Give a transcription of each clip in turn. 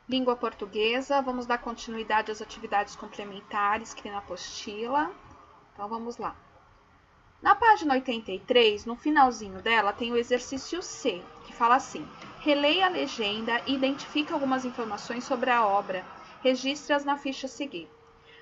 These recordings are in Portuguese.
Língua portuguesa, vamos dar continuidade às atividades complementares que tem na apostila. Então, vamos lá. Na página 83, no finalzinho dela, tem o exercício C, que fala assim: releia a legenda e identifique algumas informações sobre a obra. Registre-as na ficha a seguir.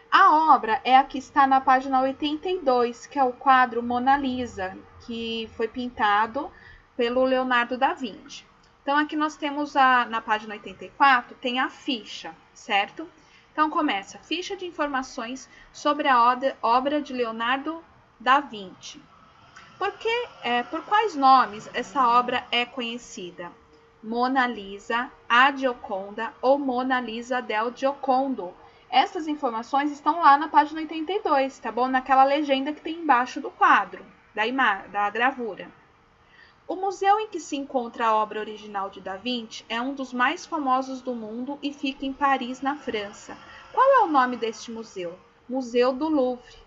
A obra é a que está na página 82, que é o quadro Mona Lisa, que foi pintado pelo Leonardo da Vinci. Então, aqui nós temos, na página 84, tem a ficha, certo? Então, começa: ficha de informações sobre a obra de Leonardo da Vinci. Por quais nomes essa obra é conhecida? Mona Lisa, a Gioconda ou Mona Lisa del Giocondo. Essas informações estão lá na página 82, tá bom? Naquela legenda que tem embaixo do quadro, da gravura. O museu em que se encontra a obra original de Da Vinci é um dos mais famosos do mundo e fica em Paris, na França. Qual é o nome deste museu? Museu do Louvre.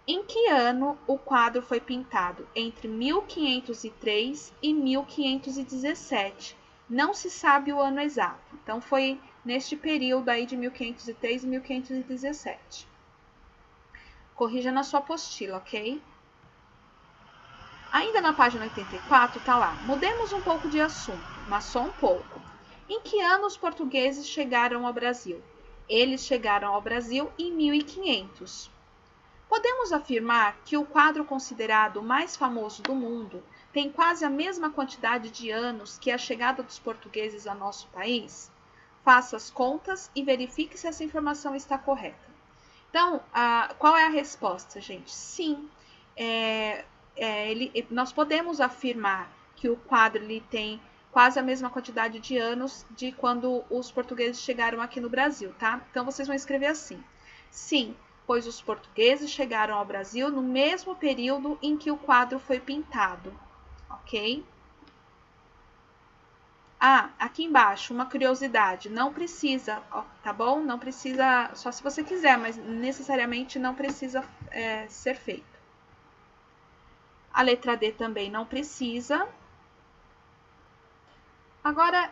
Em que ano o quadro foi pintado? Entre 1503 e 1517. Não se sabe o ano exato. Então, foi neste período aí de 1503 e 1517. Corrija na sua apostila, ok? Ainda na página 84, tá lá: mudemos um pouco de assunto, mas só um pouco. Em que ano os portugueses chegaram ao Brasil? Eles chegaram ao Brasil em 1500. Podemos afirmar que o quadro considerado o mais famoso do mundo tem quase a mesma quantidade de anos que a chegada dos portugueses ao nosso país? Faça as contas e verifique se essa informação está correta. Então, qual é a resposta, gente? Sim, nós podemos afirmar que o quadro tem quase a mesma quantidade de anos de quando os portugueses chegaram aqui no Brasil, tá? Então, vocês vão escrever assim: sim, pois os portugueses chegaram ao Brasil no mesmo período em que o quadro foi pintado, ok? Aqui embaixo, uma curiosidade: não precisa, tá bom? Não precisa, só se você quiser, mas necessariamente não precisa ser feito. A letra D também não precisa. Agora,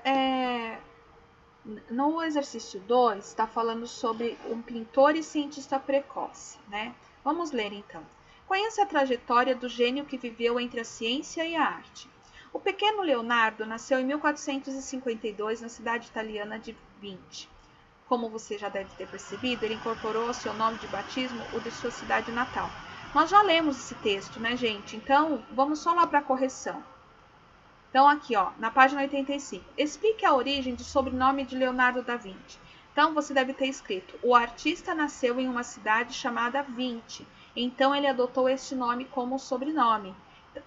no exercício 2, está falando sobre um pintor e cientista precoce, né? Vamos ler então. Conheça a trajetória do gênio que viveu entre a ciência e a arte. O pequeno Leonardo nasceu em 1452 na cidade italiana de Vinci. Como você já deve ter percebido, ele incorporou ao seu nome de batismo o de sua cidade natal. Nós já lemos esse texto, né, gente? Então, vamos só lá para a correção. Então, aqui, ó, na página 85, explique a origem do sobrenome de Leonardo da Vinci. Então, você deve ter escrito: o artista nasceu em uma cidade chamada Vinci, então ele adotou este nome como sobrenome.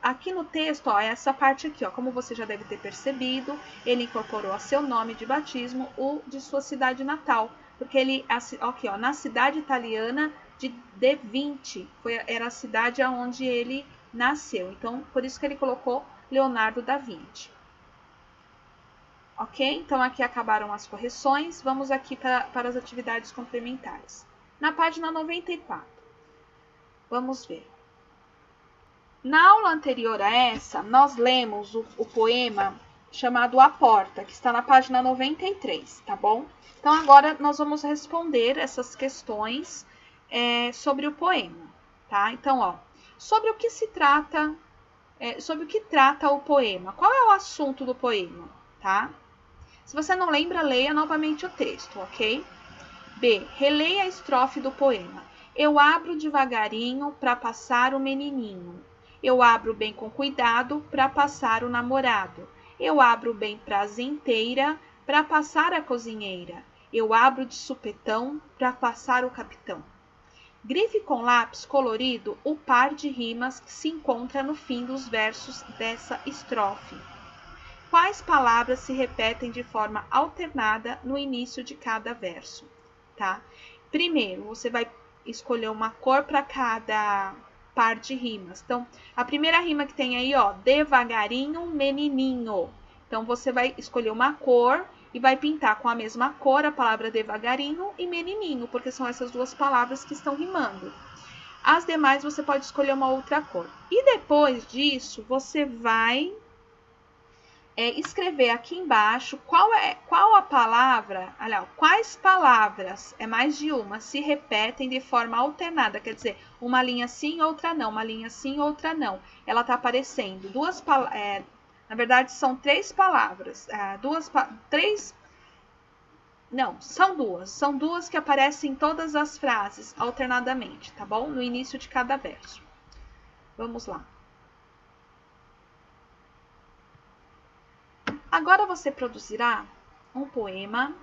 Aqui no texto, ó, essa parte aqui, ó, como você já deve ter percebido, ele incorporou a seu nome de batismo o de sua cidade natal, porque ele, aqui, ó, na cidade italiana de Vinci, era a cidade onde ele nasceu. Então, por isso que ele colocou Leonardo da Vinci. Ok? Então, aqui acabaram as correções. Vamos aqui para as atividades complementares. Na página 94, vamos ver. Na aula anterior a essa, nós lemos o poema chamado A Porta, que está na página 93, tá bom? Então, agora nós vamos responder essas questões sobre o poema, tá? Então, ó, sobre o que trata o poema? Qual é o assunto do poema, tá? Se você não lembra, leia novamente o texto, ok? B. Releia a estrofe do poema. Eu abro devagarinho para passar o menininho. Eu abro bem com cuidado para passar o namorado. Eu abro bem prazenteira para passar a cozinheira. Eu abro de supetão para passar o capitão. Grife com lápis colorido o par de rimas que se encontra no fim dos versos dessa estrofe. Quais palavras se repetem de forma alternada no início de cada verso, tá? Primeiro, você vai escolher uma cor para cada par de rimas. Então, a primeira rima que tem aí, ó, devagarinho, menininho. Então, você vai escolher uma cor e vai pintar com a mesma cor a palavra devagarinho e menininho, porque são essas duas palavras que estão rimando. As demais você pode escolher uma outra cor. E depois disso, você vai escrever aqui embaixo qual a palavra, olha, quais palavras, é mais de uma, se repetem de forma alternada, quer dizer, uma linha sim, outra não, uma linha sim, outra não. Ela está aparecendo na verdade são três palavras, são duas que aparecem em todas as frases alternadamente, tá bom? No início de cada verso. Vamos lá. Agora você produzirá um poema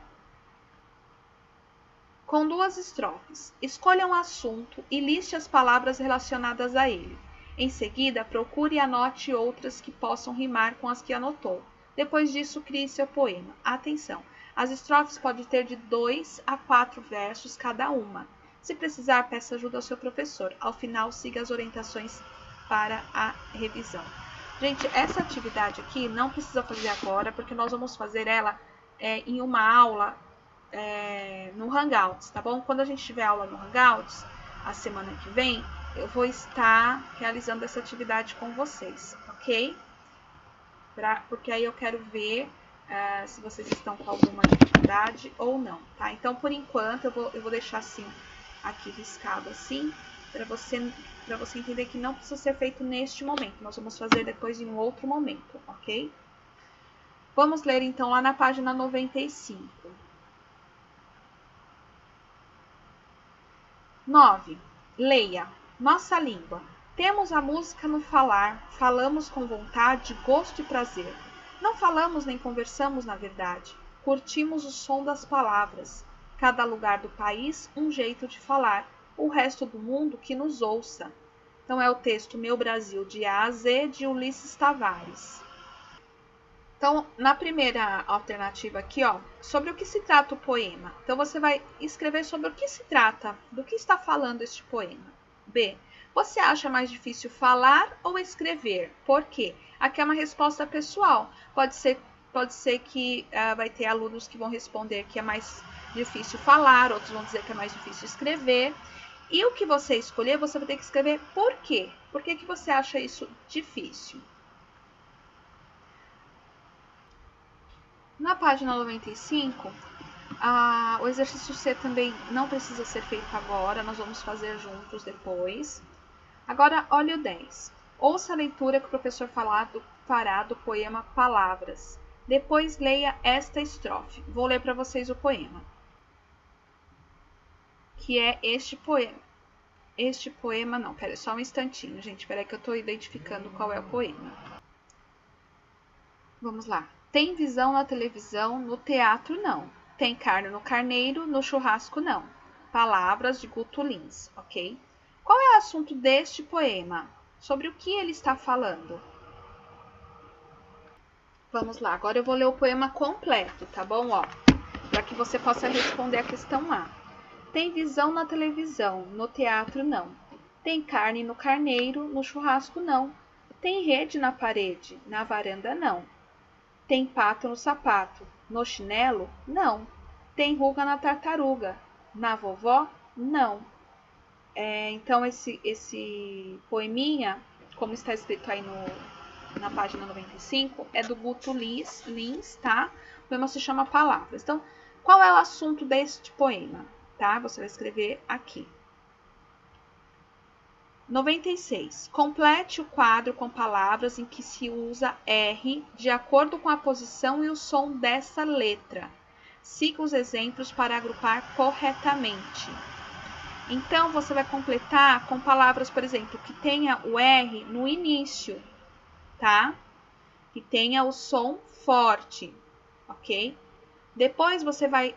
com 2 estrofes. Escolha um assunto e liste as palavras relacionadas a ele. Em seguida, procure e anote outras que possam rimar com as que anotou. Depois disso, crie seu poema. Atenção! As estrofes podem ter de 2 a 4 versos cada uma. Se precisar, peça ajuda ao seu professor. Ao final, siga as orientações para a revisão. Gente, essa atividade aqui não precisa fazer agora, porque nós vamos fazer ela em uma aula no Hangouts, tá bom? Quando a gente tiver aula no Hangouts, a semana que vem, eu vou estar realizando essa atividade com vocês, ok? Porque aí eu quero ver se vocês estão com alguma dificuldade ou não, tá? Então, por enquanto, eu vou deixar assim, aqui riscado assim, para você entender que não precisa ser feito neste momento. Nós vamos fazer depois em um outro momento, ok? Vamos ler então lá na página 95. 9. Leia. Nossa língua. Temos a música no falar, falamos com vontade, gosto e prazer. Não falamos nem conversamos na verdade, curtimos o som das palavras. Cada lugar do país, um jeito de falar, o resto do mundo que nos ouça. Então é o texto Meu Brasil de A a Z, de Ulisses Tavares. Então, na primeira alternativa aqui, ó, sobre o que se trata o poema. Então, você vai escrever sobre o que se trata, do que está falando este poema. B. Você acha mais difícil falar ou escrever? Por quê? Aqui é uma resposta pessoal. Pode ser que vai ter alunos que vão responder que é mais difícil falar, outros vão dizer que é mais difícil escrever. E o que você escolher, você vai ter que escrever por quê. Por que você acha isso difícil? Na página 95, o exercício C também não precisa ser feito agora, nós vamos fazer juntos depois. Agora, olha o 10. Ouça a leitura que o professor fará do poema Palavras. Depois leia esta estrofe. Vou ler para vocês o poema. Que é este poema. Este poema não, pera, só um instantinho, gente. Pera aí que eu estou identificando qual é o poema. Vamos lá. Tem visão na televisão, no teatro não. Tem carne no carneiro, no churrasco não. Palavras de Guto Lins, ok? Qual é o assunto deste poema? Sobre o que ele está falando? Vamos lá, agora eu vou ler o poema completo, tá bom? Ó, para que você possa responder a questão A. Tem visão na televisão, no teatro não. Tem carne no carneiro, no churrasco não. Tem rede na parede, na varanda não. Tem pato no sapato, no chinelo? Não. Tem ruga na tartaruga, na vovó? Não. Então, esse poeminha, como está escrito aí na página 95, é do Guto Lins, tá? O poema se chama Palavras. Então, qual é o assunto deste poema? Tá? Você vai escrever aqui. 96. Complete o quadro com palavras em que se usa R de acordo com a posição e o som dessa letra. Siga os exemplos para agrupar corretamente. Então, você vai completar com palavras, por exemplo, que tenha o R no início, tá? Que tenha o som forte, ok? Depois, você vai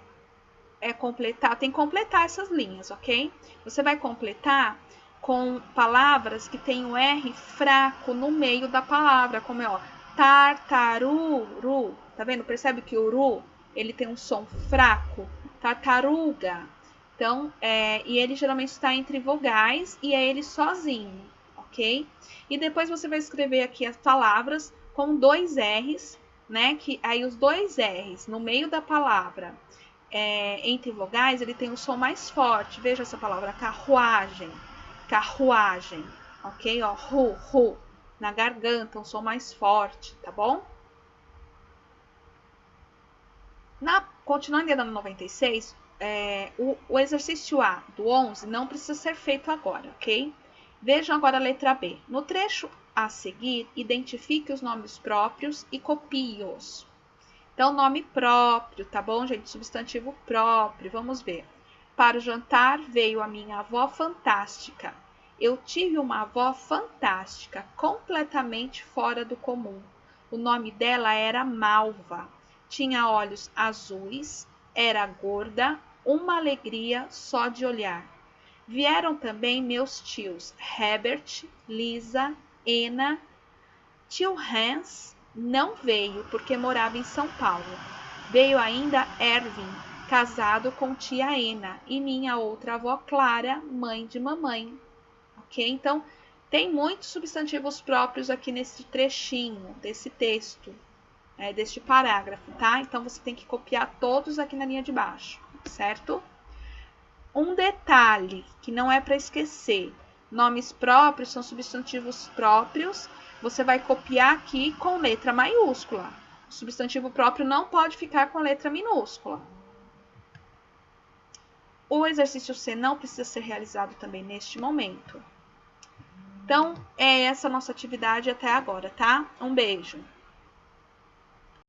completar, tem que completar essas linhas, ok? Você vai completar com palavras que tem o R fraco no meio da palavra, como ó, tartaruru, tá vendo? Percebe que o ru, ele tem um som fraco, tartaruga. Então, e ele geralmente está entre vogais e é ele sozinho, ok? E depois você vai escrever aqui as palavras com 2 R's, né? Que aí os 2 R's no meio da palavra, entre vogais, ele tem um som mais forte. Veja essa palavra, carruagem. Carruagem, ok? Ó, ru, na garganta, um som mais forte, tá bom? Continuando ainda no 96, o exercício A do 11 não precisa ser feito agora, ok? Vejam agora a letra B. No trecho a seguir, identifique os nomes próprios e copie-os. Então, nome próprio, tá bom, gente? Substantivo próprio, vamos ver. Para o jantar veio a minha avó fantástica. Eu tive uma avó fantástica, completamente fora do comum. O nome dela era Malva. Tinha olhos azuis, era gorda, uma alegria só de olhar. Vieram também meus tios Herbert, Lisa, Ena. Tio Hans não veio porque morava em São Paulo. Veio ainda Erwin, casado com tia Ena, e minha outra avó Clara, mãe de mamãe. Ok? Então, tem muitos substantivos próprios aqui nesse trechinho, desse texto, deste parágrafo, tá? Então, você tem que copiar todos aqui na linha de baixo, certo? Um detalhe que não é para esquecer: nomes próprios são substantivos próprios. Você vai copiar aqui com letra maiúscula. O substantivo próprio não pode ficar com letra minúscula. O exercício C não precisa ser realizado também neste momento. Então, é essa a nossa atividade até agora, tá? Um beijo!